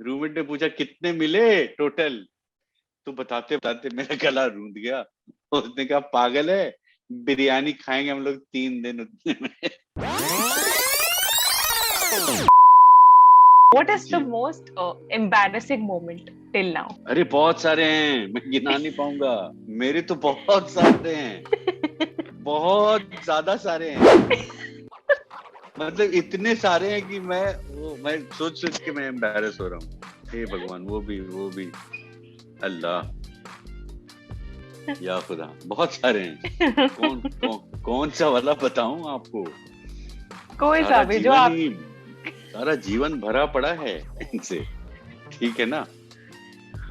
Roommate ने पूछा कितने मिले टोटल, तो बताते बताते मेरा गला रूंध गया। उसने कहा पागल है, बिरयानी खाएंगे हम लोग 3 दिन उतने में। What is the ji. most embarrassing moment till now? अरे बहुत सारे हैं, मैं गिना नहीं पाऊंगा। मेरे तो बहुत सारे हैं, बहुत ज्यादा सारे हैं। मतलब इतने सारे हैं कि मैं सोच सोच के मैं एम्बैरस हो रहा हूँ। हे भगवान, वो भी अल्लाह, या खुदा, बहुत सारे हैं। कौन सा वाला बताऊं आपको? कोई सा भी जो आप सारा जीवन भरा पड़ा है इनसे, ठीक है ना।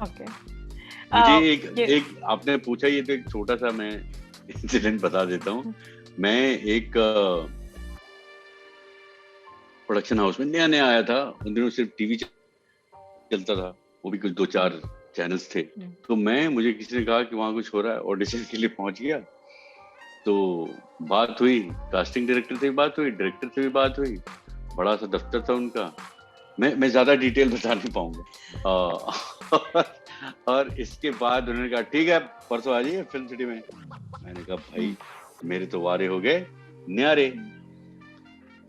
ओके मुझे एक आपने पूछा, ये तो एक छोटा सा मैं इंसिडेंट बता देता हूँ। मैं एक प्रोडक्शन हाउस में नया नया आया था। उन दिनों सिर्फ टीवी चलता था, वो भी कुछ 2-4 चैनल्स थे। तो मुझे किसी ने कहा कि वहां कुछ हो रहा है, ऑडिशन के लिए पहुंच गया। तो बात हुई, कास्टिंग डायरेक्टर से भी बात हुई, डायरेक्टर से भी बात हुई। बड़ा सा दफ्तर था उनका। मैं ज्यादा डिटेल बता नहीं पाऊंगा। और इसके बाद उन्होंने कहा ठीक है परसों आ जाइए फिल्म सिटी में। मैंने कहा भाई मेरे तो वारे हो गए न्यारे।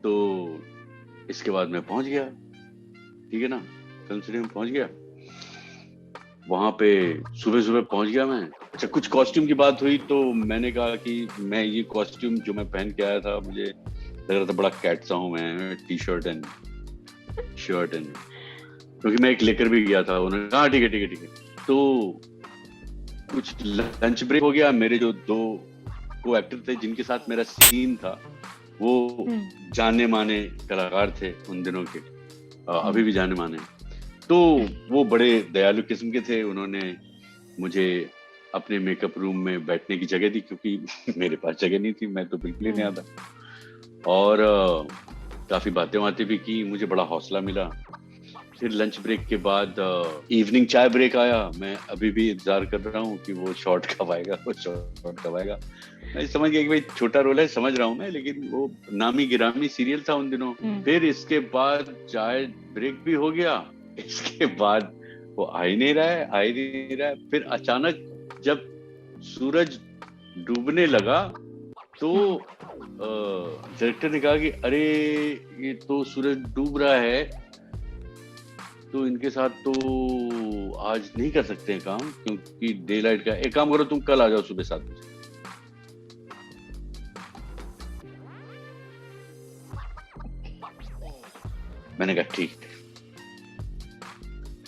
तो इसके बाद मैं पहुंच गया, ठीक है ना, फिल्म सिटी में पहुंच गया। वहां पे सुबह सुबह पहुंच गया मैं। अच्छा, कुछ कॉस्ट्यूम की बात हुई तो मैंने कहा कि मैं ये कॉस्ट्यूम जो मैं पहन के आया था, मुझे लग रहा था बड़ा कैट सा हूं मैं, T shirt and shirt and, क्योंकि मैं एक लेकर भी गया था। उन्होंने कहा ठीक है। तो कुछ लंच ब्रेक हो गया। मेरे जो 2 को एक्टर थे जिनके साथ मेरा सीन था, वो जाने माने कलाकार थे उन दिनों के, अभी भी जाने माने। तो वो बड़े दयालु किस्म के थे। उन्होंने मुझे अपने मेकअप रूम में बैठने की जगह दी, क्योंकि मेरे पास जगह नहीं थी, मैं तो बिल्कुल ही नहीं आता। और काफी बातें भी की, मुझे बड़ा हौसला मिला। फिर लंच ब्रेक के बाद इवनिंग चाय ब्रेक आया। मैं अभी भी इंतजार कर रहा हूँ कि वो शॉट कब आएगा, मैं समझ गया कि भाई छोटा रोल है, समझ रहा हूँ मैं, लेकिन वो नामी गिरामी सीरियल था उन दिनों। फिर इसके बाद चाय ब्रेक भी हो गया। इसके बाद वो आ ही नहीं रहा है। फिर अचानक जब सूरज डूबने लगा तो डायरेक्टर ने कहा कि अरे ये तो सूरज डूब रहा है, तो इनके साथ तो आज नहीं कर सकते हैं काम, क्योंकि डे लाइट का। एक काम करो, तुम कल आ जाओ सुबह 7 बजे। मैंने कहा ठीक है।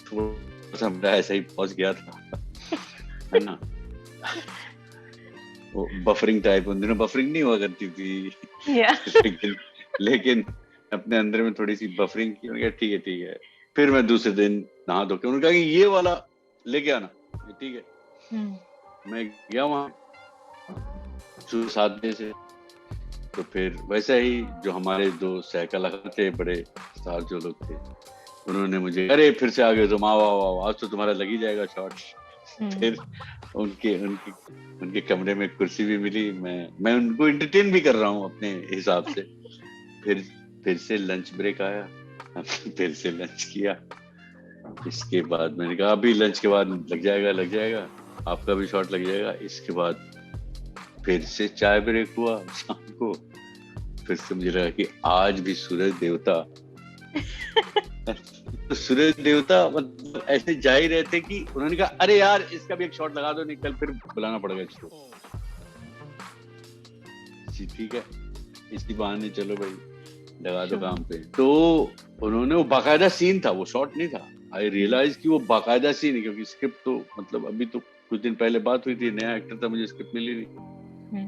थोड़ा सा मेरा ऐसा ही पहुंच गया था, है ना। वो बफरिंग टाइप, उन दिनों बफरिंग नहीं हुआ करती थी। लेकिन अपने अंदर में थोड़ी सी बफरिंग की। उन्होंने कहा ठीक है। फिर मैं दूसरे दिन नहा धो के, उन्होंने कहा कि ये वाला लेके आना, ठीक है। मैं गया वहां सुबह 7 बजे से। तो फिर वैसे ही जो हमारे 2 सह कलाकार थे, बड़े स्टार जो लोग थे, उन्होंने मुझे अरे फिर से आ गए तुम, आओ आज तो तुम्हारा लग ही जाएगा शॉट। फिर उनके कमरे में कुर्सी भी मिली। मैं उनको एंटरटेन भी कर रहा हूँ अपने हिसाब से। फिर से लंच ब्रेक आया, फिर से लंच किया। इसके बाद मैंने कहा अभी लंच के बाद लग जाएगा, आपका भी शॉट लग जाएगा। इसके बाद फिर से चाय ब्रेक हुआ शाम को। फिर से मुझे लगा कि आज भी सूरज देवता तो सूरज देवता मतलब ऐसे जा ही रहे थे कि उन्होंने कहा अरे यार इसका भी एक शॉट लगा दो, नहीं कल फिर बुलाना पड़ेगा इसको। ठीक है, इसी बहाने चलो भाई लगा दो काम पे। तो उन्होंने, वो बाकायदा सीन था, वो शॉट नहीं था। आई रियलाइज कि वो बाकायदा सीन है, क्योंकि स्क्रिप्ट तो मतलब अभी तो कुछ दिन पहले बात हुई थी, नया एक्टर था, मुझे स्क्रिप्ट मिली नहीं।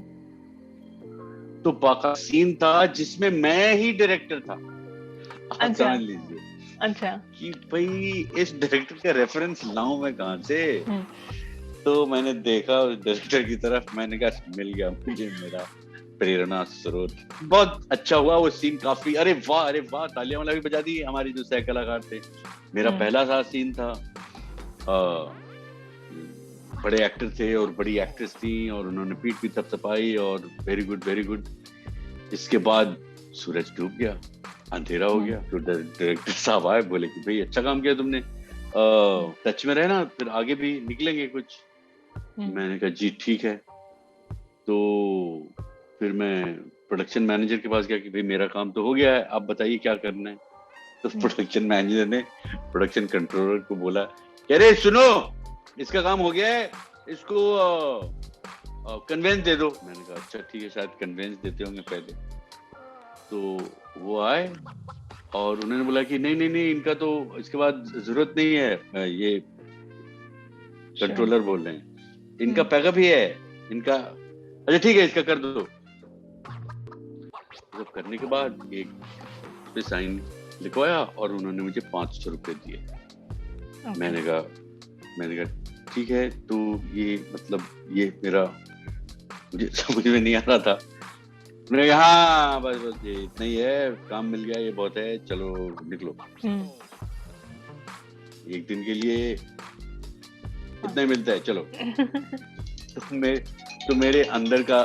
तो बाकायदा सीन था जिसमें मैं ही डायरेक्टर था। आप समझ लीजिए अच्छा कि भाई इस डायरेक्टर का रेफरेंस लाऊं मैं कहां से। तो मैंने देखा उस डायरेक्टर की तरफ, मैंने कहा मिल गया मुझे मेरा प्रेरणा स्रोत। बहुत अच्छा हुआ वो सीन, काफी अरे वाह तालियां वाला भी बजा दी हमारी जो सह कलाकार थे। मेरा पहला सा सीन था। बड़े एक्टर थे और बड़ी एक्ट्रेस थी, और उन्होंने पीठ भी थपथपाई और वेरी गुड। इसके बाद सूरज डूब गया। अंधेरा हो गया। तो डायरेक्टर साहब आए, बोले कि भाई अच्छा काम किया तुमने, टच में रहना, फिर आगे भी निकलेंगे कुछ। मैंने कहा जी ठीक है। तो फिर मैं प्रोडक्शन मैनेजर के पास गया कि भाई मेरा काम तो हो गया है, आप बताइए क्या करना है। तो प्रोडक्शन मैनेजर ने प्रोडक्शन कंट्रोलर को बोला, कह रहे सुनो, इसका काम हो गया है, इसको कन्वेंस दे दो। मैंने कहा अच्छा ठीक है, शायद कन्वेंस देते होंगे पहले। तो वो आए और उन्होंने बोला कि नहीं नहीं नहीं, इनका तो इसके बाद जरूरत नहीं है, ये कंट्रोलर बोल रहे हैं, इनका पैकअप ही है इनका, अच्छा ठीक है इसका कर दो। जब करने के बाद एक पे साइन लिखवाया और उन्होंने मुझे 500 रुपए दिए। मैंने कहा ठीक है, तो ये मतलब ये मेरा, मुझे समझ में नहीं आ रहा था। मैंने कहा हाँ बस बस ये इतना ही है, काम मिल गया, ये बहुत है, चलो निकलो। एक दिन के लिए इतना ही मिलता है, चलो। तो मेरे अंदर का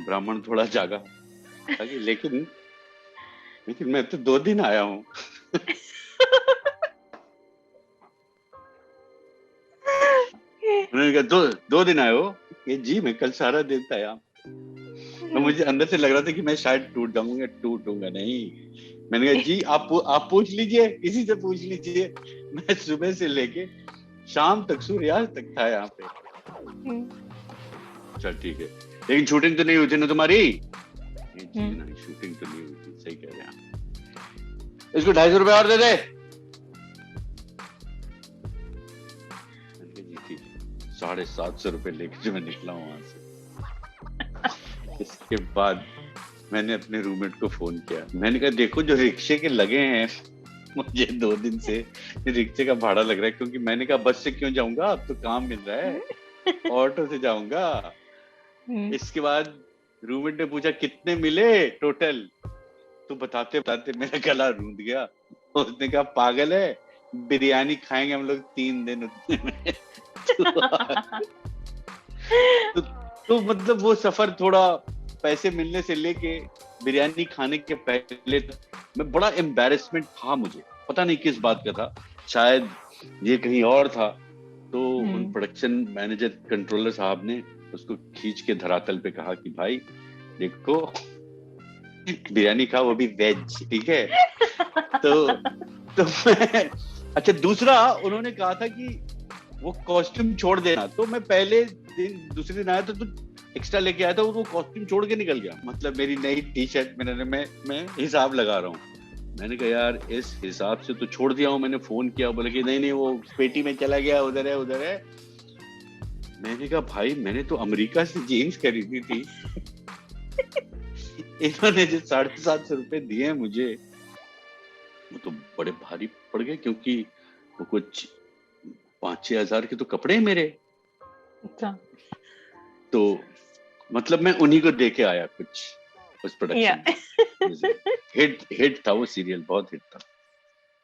ब्राह्मण थोड़ा जागा, लेकिन मैं तो 2 दिन आया हूँ। उन्होंने कहा 2 दिन आए हो? ये जी मैं कल सारा दिन था यहाँ। तो मुझे अंदर से लग रहा था कि मैं शायद टूटूंगा नहीं। मैंने कहा जी आप पूछ लीजिए, किसी से पूछ लीजिए, मैं सुबह से लेके शाम तक, सूर्यास्त तक था यहाँ पे। अच्छा ठीक है, लेकिन शूटिंग तो नहीं हुई थी ना तुम्हारी? जी नहीं, शूटिंग तो नहीं हुई थी, सही कह रहे हैं। इसको 250 रुपए और दे दे। 750 रुपए लेके जो मैं निकला हूँ वहां से। इसके बाद मैंने अपने रूममेट को फोन किया, मैंने कहा देखो जो रिक्शे के लगे हैं, मुझे 2 दिन से रिक्शे का भाड़ा लग रहा है, क्योंकि मैंने कहा बस से क्यों जाऊंगा, अब तो काम मिल रहा है, ऑटो से जाऊंगा। इसके बाद रूममेट ने पूछा कितने मिले टोटल, तो बताते बताते मेरा गला रूंध गया। उसने कहा पागल है, बिरयानी खाएंगे हम लोग 3 दिन उतने में। तो मतलब वो सफर थोड़ा पैसे मिलने से लेके बिरयानी खाने के पहले मैं बड़ा एम्बैरेसमेंट था, मुझे पता नहीं किस बात का था, शायद ये कहीं और था। तो उन प्रोडक्शन मैनेजर कंट्रोलर साहब ने उसको खींच के धरातल पे कहा कि भाई देखो बिरयानी खा, वो भी वेज, ठीक है। तो मैं, अच्छा दूसरा उन्होंने कहा था कि वो कॉस्ट्यूम छोड़ देना, तो मैं पहले दिन दूसरे दिन आया तो एक्स्ट्रा लेके आया था, वो कॉस्ट्यूम छोड़ के निकल गया। मतलब मेरी नई टी शर्ट मैं हिसाब लगा रहा हूँ। मैंने कहा यार इस हिसाब से तो छोड़ दिया हूँ। मैंने फोन किया, बोले कि नहीं नहीं वो पेटी में चला गया, उधर है। मैंने कहा भाई मैंने तो अमेरिका से जीन्स खरीदी थी। इन्होंने जो 750 रुपए दिए मुझे, वो तो बड़े भारी पड़ गए, क्योंकि वो कुछ 5-6 हजार के तो कपड़े हैं मेरे। तो मतलब मैं उन्हीं को देके आया कुछ उस प्रोडक्शन में। हिट था वो सीरियल, बहुत हिट था।